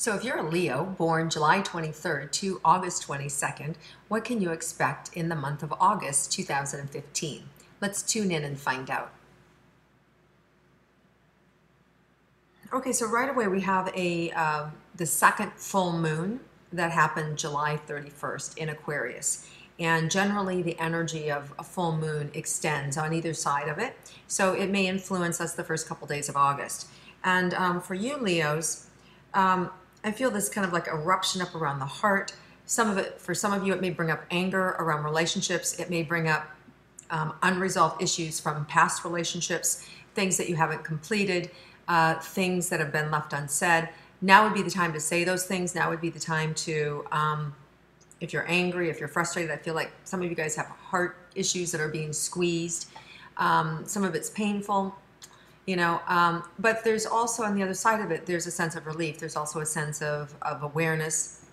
So if you're a Leo born July 23rd to August 22nd, what can you expect in the month of August 2015? Let's tune in and find out. Okay, so right away we have the second full moon that happened July 31st in Aquarius. And generally the energy of a full moon extends on either side of it. So it may influence us the first couple days of August. And for you Leos, I feel this kind of like eruption up around the heart. For some of you, it may bring up anger around relationships. It may bring up unresolved issues from past relationships, things that you haven't completed, things that have been left unsaid. Now would be the time to say those things. Now would be the time to, if you're angry, if you're frustrated, I feel like some of you guys have heart issues that are being squeezed. Some of it's painful, but there's also on the other side of it, there's a sense of relief. There's also a sense of awareness.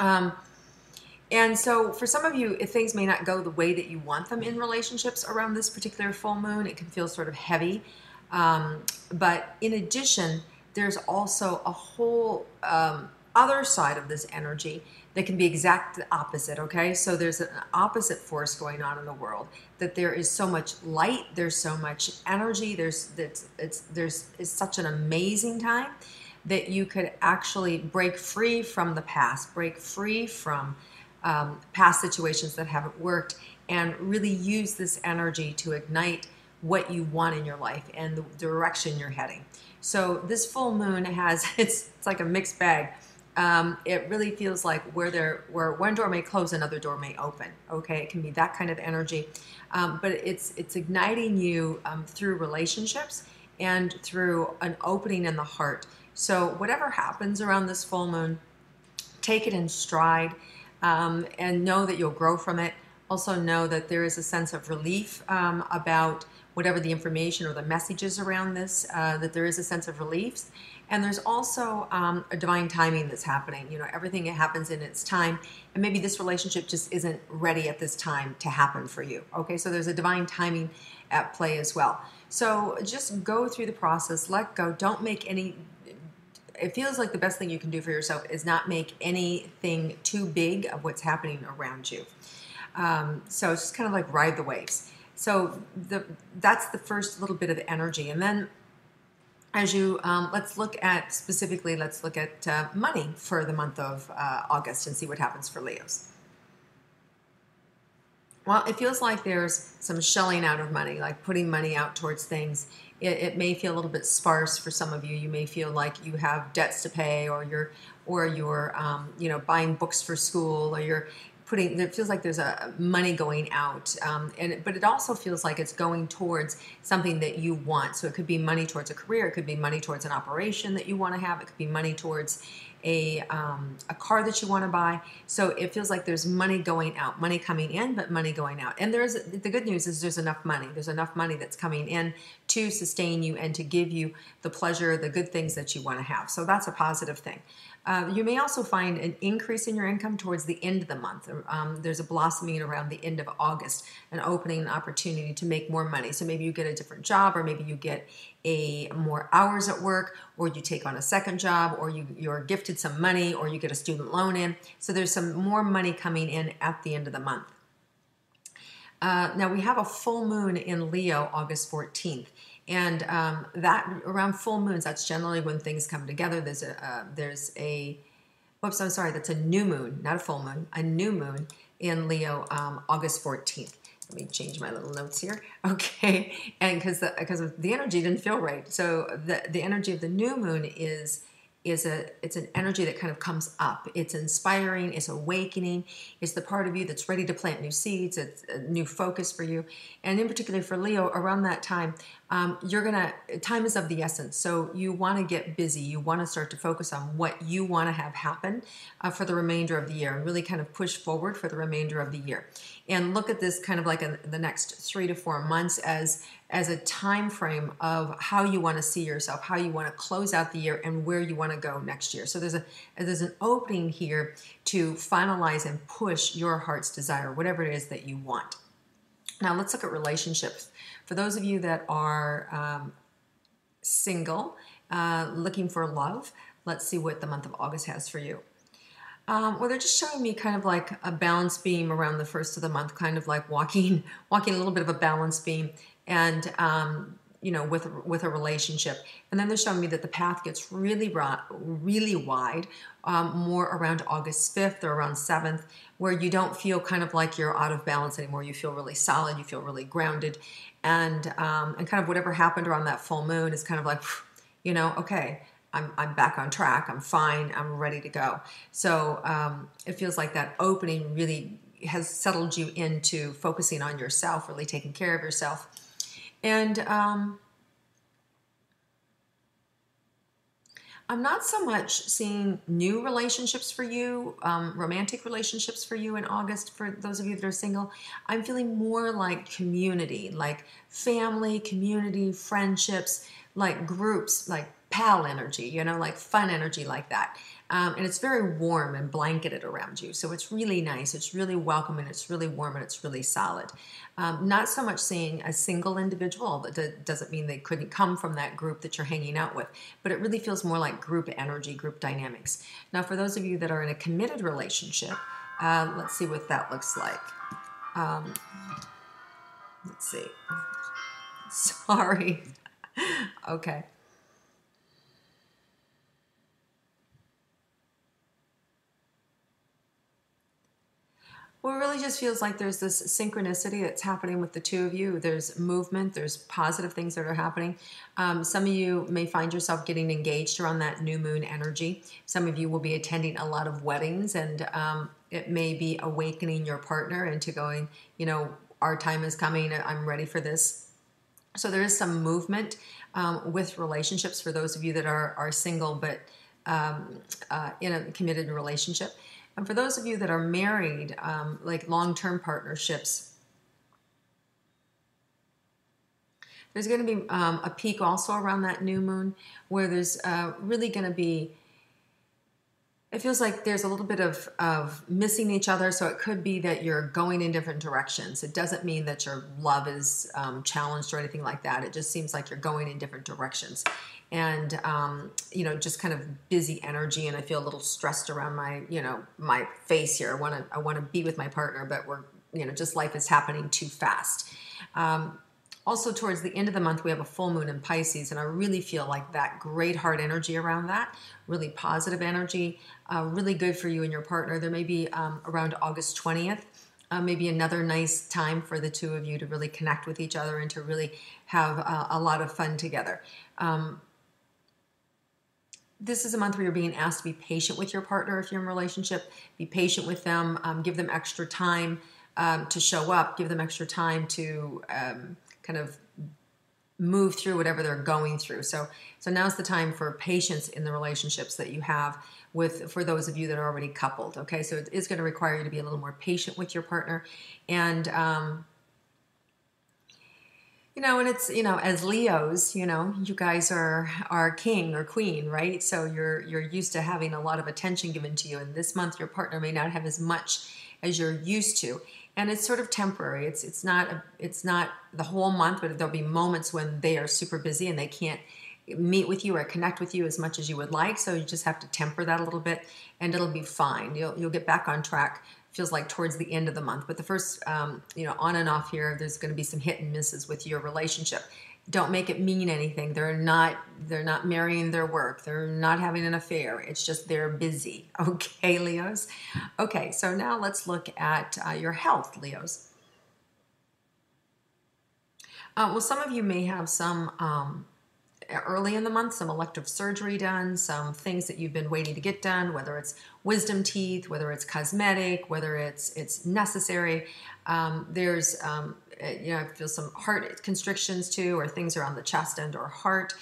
And so for some of you, if things may not go the way that you want them in relationships around this particular full moon, it can feel sort of heavy. But in addition, there's also a whole other side of this energy that can be exact opposite, okay? So there's an opposite force going on in the world, that there is so much light, there's so much energy, there's such an amazing time that you could actually break free from the past, break free from past situations that haven't worked, and really use this energy to ignite what you want in your life and the direction you're heading. So this full moon has, it's like a mixed bag. It really feels like where one door may close, another door may open. Okay, it can be that kind of energy, but it's igniting you through relationships and through an opening in the heart. So whatever happens around this full moon, take it in stride, and know that you'll grow from it. Also know that there is a sense of relief about whatever the information or the messages around this, that there is a sense of relief. And there's also a divine timing that's happening. Everything happens in its time, and maybe this relationship just isn't ready at this time to happen for you. Okay, so there's a divine timing at play as well. So just go through the process, let go, don't make any, it feels like the best thing you can do for yourself is not make anything too big of what's happening around you. So it's just kind of like ride the waves. So that's the first little bit of energy. And then as you, let's look at money for the month of August and see what happens for Leos. Well, it feels like there's some shelling out of money, like putting money out towards things. It may feel a little bit sparse for some of you. You may feel like you have debts to pay, or you're buying books for school, or you're putting. It feels like there's a money going out, but it also feels like it's going towards something that you want. So it could be money towards a career. It could be money towards an operation that you want to have. It could be money towards a car that you want to buy. So it feels like there's money going out, money coming in, but money going out. And the good news is there's enough money. There's enough money that's coming in to sustain you and to give you the pleasure, the good things that you want to have. So that's a positive thing. You may also find an increase in your income towards the end of the month. There's a blossoming around the end of August, an opening, an opportunity to make more money. So maybe you get a different job, or maybe you get more hours at work, or you take on a second job, or you're gifted some money, or you get a student loan in. So there's some more money coming in at the end of the month. Now we have a full moon in Leo, August 14th. And that around full moons, that's generally when things come together. That's a new moon, not a full moon, a new moon in Leo, August 14th. Let me change my little notes here. Okay, and because the energy didn't feel right. So the energy of the new moon it's an energy that kind of comes up. It's inspiring, it's awakening, it's the part of you that's ready to plant new seeds, it's a new focus for you. And in particular for Leo, around that time, time is of the essence. So you want to get busy. You want to start to focus on what you want to have happen for the remainder of the year, and really kind of push forward for the remainder of the year. And look at this kind of like the next 3 to 4 months as a time frame of how you want to see yourself, how you want to close out the year, and where you want to go next year. So there's an opening here to finalize and push your heart's desire, whatever it is that you want. Now let's look at relationships. For those of you that are single, looking for love, Let's see what the month of August has for you. Well, they're just showing me kind of like a balance beam around the first of the month, kind of like walking a little bit of a balance beam, and with a relationship. And then they're showing me that the path gets really really wide, more around August 5th or around 7th, where you don't feel kind of like you're out of balance anymore. You feel really solid. You feel really grounded, and kind of whatever happened around that full moon is kind of like, okay. I'm back on track. I'm fine. I'm ready to go. So it feels like that opening really has settled you into focusing on yourself, really taking care of yourself. And I'm not so much seeing new relationships for you, romantic relationships for you in August, for those of you that are single. I'm feeling more like community, like family, community, friendships, like groups, like pal energy, like fun energy like that. And it's very warm and blanketed around you. So it's really nice. It's really welcoming. It's really warm and it's really solid. Not so much seeing a single individual. That doesn't mean they couldn't come from that group that you're hanging out with, but it really feels more like group energy, group dynamics. Now, for those of you that are in a committed relationship, let's see what that looks like. Let's see. Sorry. Okay. Well, it really just feels like there's this synchronicity that's happening with the two of you. There's movement, there's positive things that are happening. Some of you may find yourself getting engaged around that new moon energy. Some of you will be attending a lot of weddings, and it may be awakening your partner into going, our time is coming, I'm ready for this. So there is some movement with relationships for those of you that are single but in a committed relationship. And for those of you that are married, like long-term partnerships, there's going to be a peak also around that new moon where there's really going to be, it feels like there's a little bit of missing each other. So it could be that you're going in different directions. It doesn't mean that your love is challenged or anything like that. It just seems like you're going in different directions. And, just kind of busy energy. And I feel a little stressed around my face here. I want to be with my partner, but we're, just life is happening too fast. Also, towards the end of the month, we have a full moon in Pisces, and I really feel like that great heart energy around that, really positive energy, really good for you and your partner. There may be around August 20th, maybe another nice time for the two of you to really connect with each other and to really have a lot of fun together. This is a month where you're being asked to be patient with your partner if you're in a relationship. Be patient with them. Give them extra time to show up. Give them extra time to kind of move through whatever they're going through. So now's the time for patience in the relationships that you have for those of you that are already coupled. Okay, so it is going to require you to be a little more patient with your partner, and and it's, as Leos, you guys are king or queen, right? So you're used to having a lot of attention given to you. And this month, your partner may not have as much as you're used to. And it's sort of temporary. It's not the whole month, but there'll be moments when they are super busy and they can't meet with you or connect with you as much as you would like. So you just have to temper that a little bit, and it'll be fine. You'll get back on track. Feels like towards the end of the month, but the first, on and off here, there's going to be some hit and misses with your relationship. Don't make it mean anything. They're not marrying their work. They're not having an affair. It's just they're busy. Okay, Leos. Okay, so now let's look at your health, Leos. Well, some of you may have some early in the month, some elective surgery done, some things that you've been waiting to get done, whether it's wisdom teeth, whether it's cosmetic, whether it's necessary. There's, I feel some heart constrictions too, or things around the chest and or heart.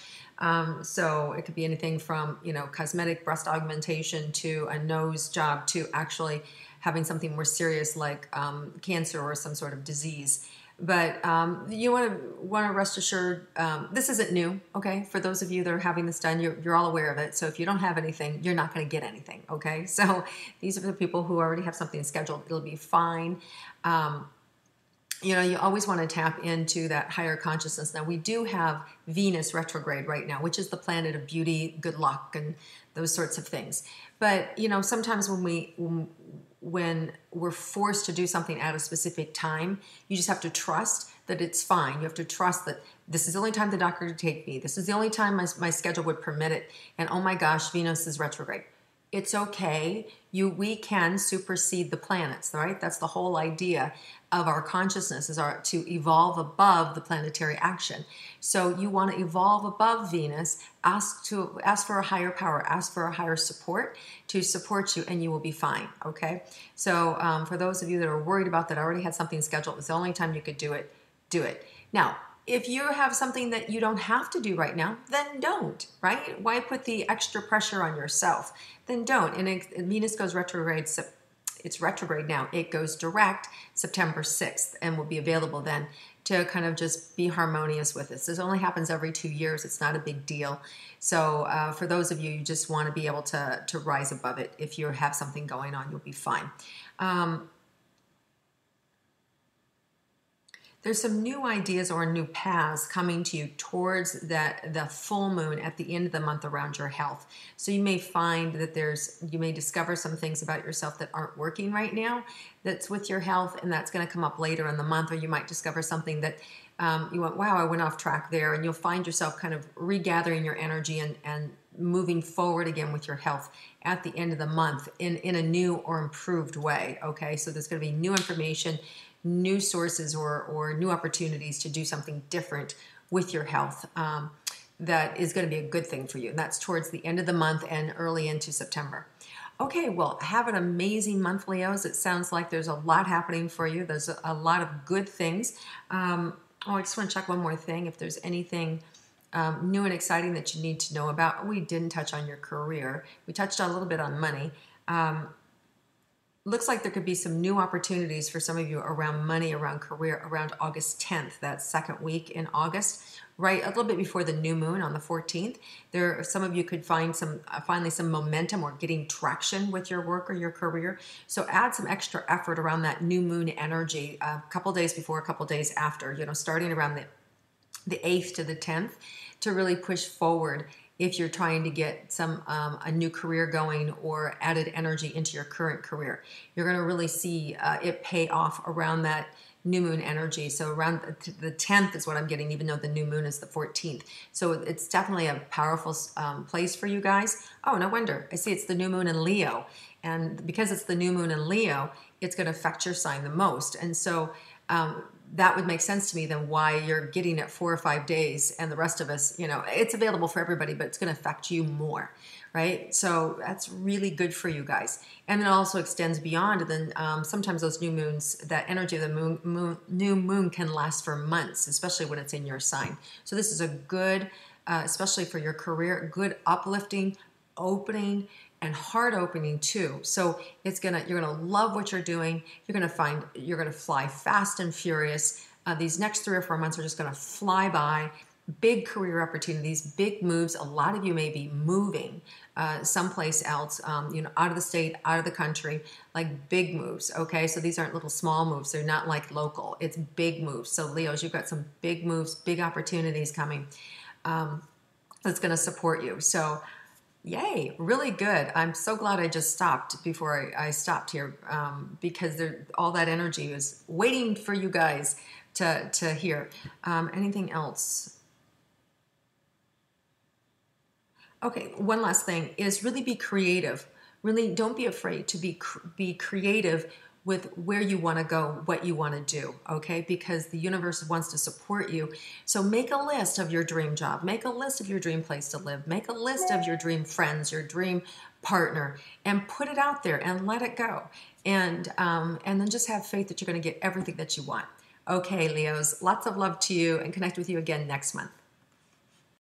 So it could be anything from, cosmetic breast augmentation to a nose job to actually having something more serious like cancer or some sort of disease. But you want to rest assured, this isn't new, okay? For those of you that are having this done, you're all aware of it. So if you don't have anything, you're not going to get anything, okay? So these are the people who already have something scheduled. It'll be fine. you know, you always want to tap into that higher consciousness. Now, we do have Venus retrograde right now, which is the planet of beauty, good luck, and those sorts of things. But, you know, sometimes when we're forced to do something at a specific time, you just have to trust that it's fine. You have to trust that this is the only time the doctor would take me. This is the only time my schedule would permit it. And oh my gosh, Venus is retrograde. It's okay. We can supersede the planets, right? That's the whole idea of our consciousness, is to evolve above the planetary action. So you want to evolve above Venus, ask for a higher power, ask for a higher support to support you, and you will be fine, okay? So for those of you that are worried about that, I already had something scheduled, it's the only time you could do it, do it. Now, if you have something that you don't have to do right now, then don't, right? Why put the extra pressure on yourself? Then don't. And Venus goes retrograde, it's retrograde now. It goes direct September 6th and will be available then to kind of just be harmonious with this. This only happens every 2 years. It's not a big deal. So for those of you just want to be able to rise above it, if you have something going on, you'll be fine. There's some new ideas or new paths coming to you towards the full moon at the end of the month around your health. So you may find that you may discover some things about yourself that aren't working right now that's with your health, and that's going to come up later in the month. Or you might discover something that you went, wow, I went off track there, and you'll find yourself kind of regathering your energy and moving forward again with your health at the end of the month in a new or improved way, okay? So there's going to be new information, new sources or new opportunities to do something different with your health that is going to be a good thing for you. And that's towards the end of the month and early into September. Okay, well, have an amazing month, Leos. It sounds like there's a lot happening for you. There's a lot of good things. I just want to check one more thing. If there's anything new and exciting that you need to know about. We didn't touch on your career. We touched on a little bit on money. Looks like there could be some new opportunities for some of you around money, around career, around August 10th, that second week in August, right a little bit before the new moon on the 14th. Some of you could find finally some momentum or getting traction with your work or your career. So add some extra effort around that new moon energy a couple days before, a couple days after, you know, starting around the 8th to the 10th to really push forward if you're trying to get a new career going or added energy into your current career. You're going to really see it pay off around that new moon energy. So around the 10th is what I'm getting, even though the new moon is the 14th. So it's definitely a powerful place for you guys. Oh, no wonder. I see it's the new moon in Leo. And because it's the new moon in Leo, it's going to affect your sign the most. And so that would make sense to me then why you're getting it 4 or 5 days and the rest of us, you know, it's available for everybody, but it's going to affect you more, right? So that's really good for you guys. And it also extends beyond. And then sometimes those new moons, that energy of the new moon can last for months, especially when it's in your sign. So this is a good, especially for your career, good uplifting, opening, and heart opening too. So you're gonna love what you're doing. You're gonna fly fast and furious. These next 3 or 4 months are just gonna fly by. Big career opportunities, big moves. A lot of you may be moving someplace else, you know, out of the state, out of the country, like big moves. Okay, so these aren't little small moves. They're not like local. It's big moves. So Leos, you've got some big moves, big opportunities coming. That's gonna support you. So. Yay, really good. I'm so glad I just stopped before I stopped here because all that energy is waiting for you guys to hear. Anything else? Okay, one last thing is really be creative. Really don't be afraid to be creative with where you want to go, what you want to do, okay? Because the universe wants to support you. So make a list of your dream job. Make a list of your dream place to live. Make a list of your dream friends, your dream partner, and put it out there and let it go. And then just have faith that you're going to get everything that you want. Okay, Leos, lots of love to you and connect with you again next month.